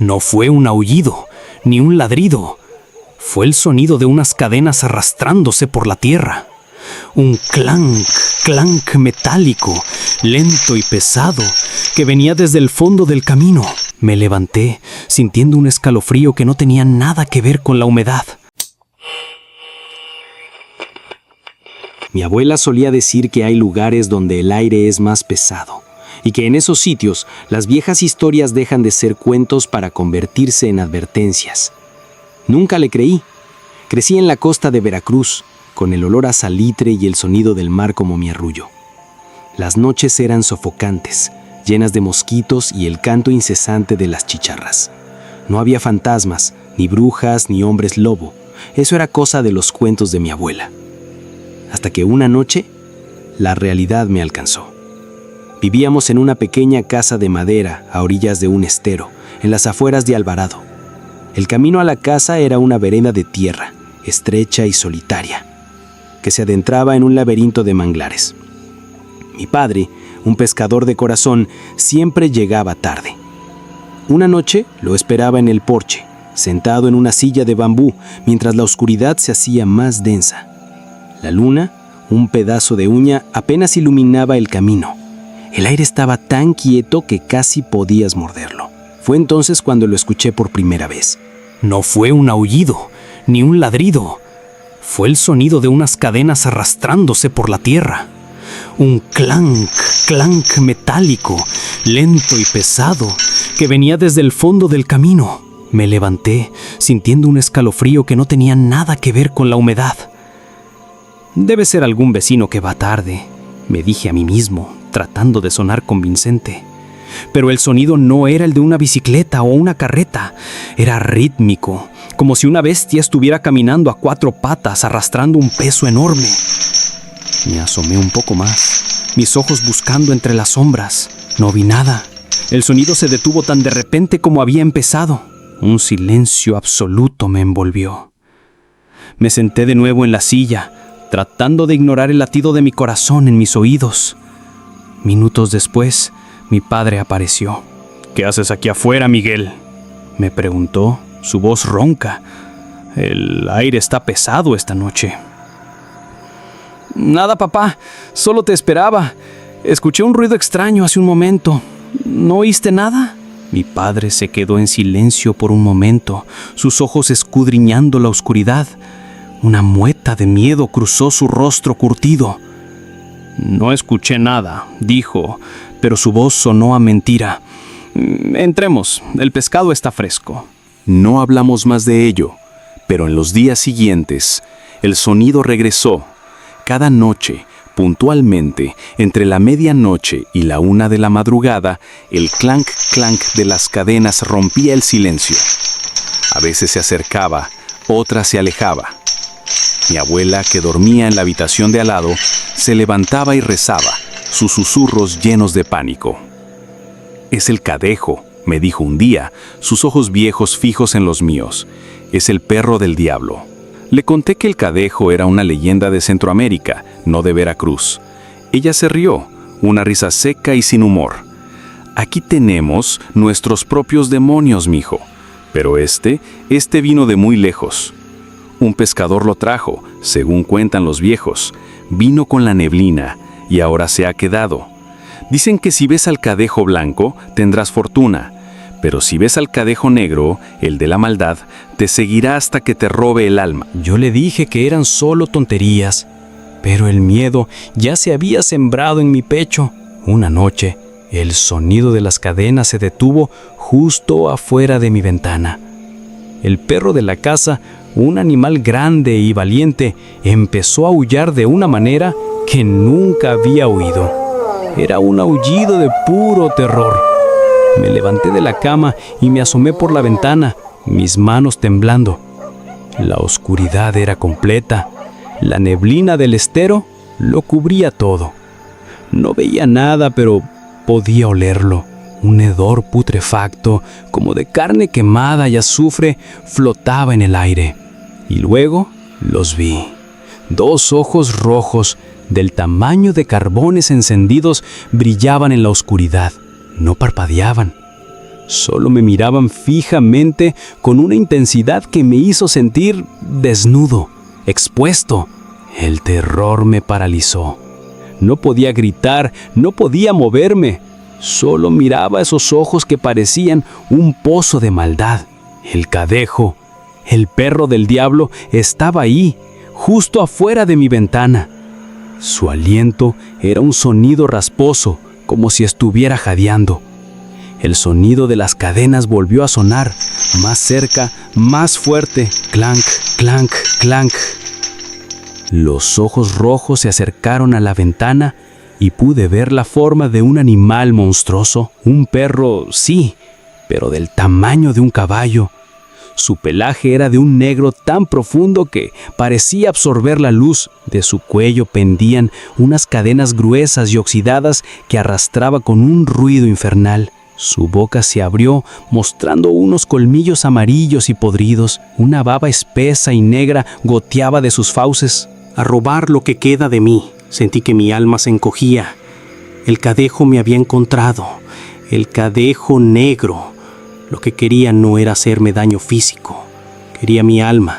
No fue un aullido, ni un ladrido. Fue el sonido de unas cadenas arrastrándose por la tierra. Un clank, clank metálico, lento y pesado, que venía desde el fondo del camino. Me levanté, sintiendo un escalofrío que no tenía nada que ver con la humedad. Mi abuela solía decir que hay lugares donde el aire es más pesado, y que en esos sitios las viejas historias dejan de ser cuentos para convertirse en advertencias. Nunca le creí. Crecí en la costa de Veracruz, con el olor a salitre y el sonido del mar como mi arrullo. Las noches eran sofocantes, llenas de mosquitos y el canto incesante de las chicharras. No había fantasmas, ni brujas, ni hombres lobo. Eso era cosa de los cuentos de mi abuela. Hasta que una noche, la realidad me alcanzó. Vivíamos en una pequeña casa de madera a orillas de un estero, en las afueras de Alvarado. El camino a la casa era una vereda de tierra, estrecha y solitaria, que se adentraba en un laberinto de manglares. Mi padre, un pescador de corazón, siempre llegaba tarde. Una noche lo esperaba en el porche, sentado en una silla de bambú, mientras la oscuridad se hacía más densa. La luna, un pedazo de uña, apenas iluminaba el camino. El aire estaba tan quieto que casi podías morderlo. Fue entonces cuando lo escuché por primera vez. No fue un aullido, ni un ladrido. Fue el sonido de unas cadenas arrastrándose por la tierra. Un clank, clank metálico, lento y pesado, que venía desde el fondo del camino. Me levanté, sintiendo un escalofrío que no tenía nada que ver con la humedad. Debe ser algún vecino que va tarde, me dije a mí mismo, tratando de sonar convincente. Pero el sonido no era el de una bicicleta o una carreta, era rítmico, como si una bestia estuviera caminando a 4 patas arrastrando un peso enorme. Me asomé un poco más, mis ojos buscando entre las sombras. No vi nada. El sonido se detuvo tan de repente como había empezado. Un silencio absoluto me envolvió. Me senté de nuevo en la silla, tratando de ignorar el latido de mi corazón en mis oídos. Minutos después, mi padre apareció. «¿Qué haces aquí afuera, Miguel?», me preguntó, su voz ronca. «El aire está pesado esta noche». «Nada, papá, solo te esperaba. Escuché un ruido extraño hace un momento. ¿No oíste nada?». Mi padre se quedó en silencio por un momento, sus ojos escudriñando la oscuridad. Una mueca de miedo cruzó su rostro curtido. «No escuché nada», dijo, pero su voz sonó a mentira. «Entremos, el pescado está fresco». No hablamos más de ello, pero en los días siguientes, el sonido regresó. Cada noche, puntualmente, entre la medianoche y la 1 de la madrugada, el clank, clank de las cadenas rompía el silencio. A veces se acercaba, otras se alejaba. Mi abuela, que dormía en la habitación de al lado, se levantaba y rezaba, sus susurros llenos de pánico. «Es el cadejo», me dijo un día, sus ojos viejos fijos en los míos. «Es el perro del diablo». Le conté que el cadejo era una leyenda de Centroamérica, no de Veracruz. Ella se rió, una risa seca y sin humor. «Aquí tenemos nuestros propios demonios, mijo. Pero este vino de muy lejos. Un pescador lo trajo, según cuentan los viejos. Vino con la neblina y ahora se ha quedado. Dicen que si ves al cadejo blanco, tendrás fortuna. Pero si ves al cadejo negro, el de la maldad, te seguirá hasta que te robe el alma». Yo le dije que eran solo tonterías, pero el miedo ya se había sembrado en mi pecho. Una noche, el sonido de las cadenas se detuvo justo afuera de mi ventana. El perro de la casa, un animal grande y valiente, empezó a aullar de una manera que nunca había oído. Era un aullido de puro terror. Me levanté de la cama y me asomé por la ventana, mis manos temblando. La oscuridad era completa. La neblina del estero lo cubría todo. No veía nada, pero podía olerlo. Un hedor putrefacto, como de carne quemada y azufre, flotaba en el aire. Y luego los vi. 2 ojos rojos, del tamaño de carbones encendidos, brillaban en la oscuridad. No parpadeaban. Solo me miraban fijamente con una intensidad que me hizo sentir desnudo, expuesto. El terror me paralizó. No podía gritar, no podía moverme. Solo miraba esos ojos que parecían un pozo de maldad. El Cadejo, el perro del diablo, estaba ahí, justo afuera de mi ventana. Su aliento era un sonido rasposo, como si estuviera jadeando. El sonido de las cadenas volvió a sonar, más cerca, más fuerte, clank, clank, clank. Los ojos rojos se acercaron a la ventana y pude ver la forma de un animal monstruoso, un perro, sí, pero del tamaño de un caballo. Su pelaje era de un negro tan profundo que parecía absorber la luz. De su cuello pendían unas cadenas gruesas y oxidadas que arrastraba con un ruido infernal. Su boca se abrió, mostrando unos colmillos amarillos y podridos. Una baba espesa y negra goteaba de sus fauces. A robar lo que queda de mí. Sentí que mi alma se encogía. El Cadejo me había encontrado. El Cadejo negro. Lo que quería no era hacerme daño físico. Quería mi alma,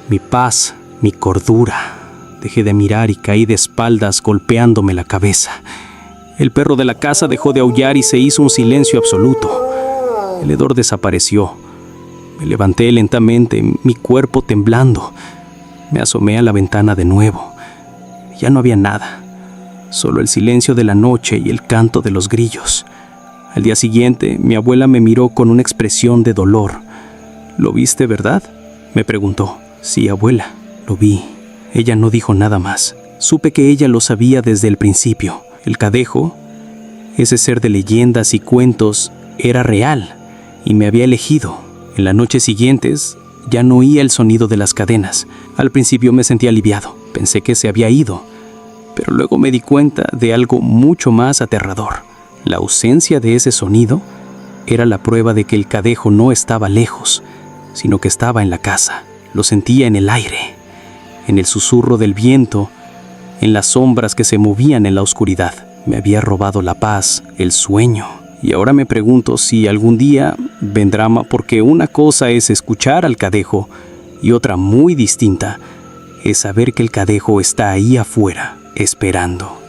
mi paz, mi cordura. Dejé de mirar y caí de espaldas golpeándome la cabeza. El perro de la casa dejó de aullar y se hizo un silencio absoluto. El hedor desapareció. Me levanté lentamente, mi cuerpo temblando. Me asomé a la ventana de nuevo. Ya no había nada, solo el silencio de la noche y el canto de los grillos. Al día siguiente, mi abuela me miró con una expresión de dolor. ¿Lo viste, verdad?, me preguntó. Sí, abuela, lo vi. Ella no dijo nada más. Supe que ella lo sabía desde el principio. El Cadejo, ese ser de leyendas y cuentos, era real y me había elegido. En las noches siguientes, ya no oía el sonido de las cadenas. Al principio me sentí aliviado. Pensé que se había ido, pero luego me di cuenta de algo mucho más aterrador. La ausencia de ese sonido era la prueba de que el Cadejo no estaba lejos, sino que estaba en la casa. Lo sentía en el aire, en el susurro del viento, en las sombras que se movían en la oscuridad. Me había robado la paz, el sueño. Y ahora me pregunto si algún día vendrá, porque una cosa es escuchar al Cadejo y otra muy distinta es saber que el Cadejo está ahí afuera, esperando.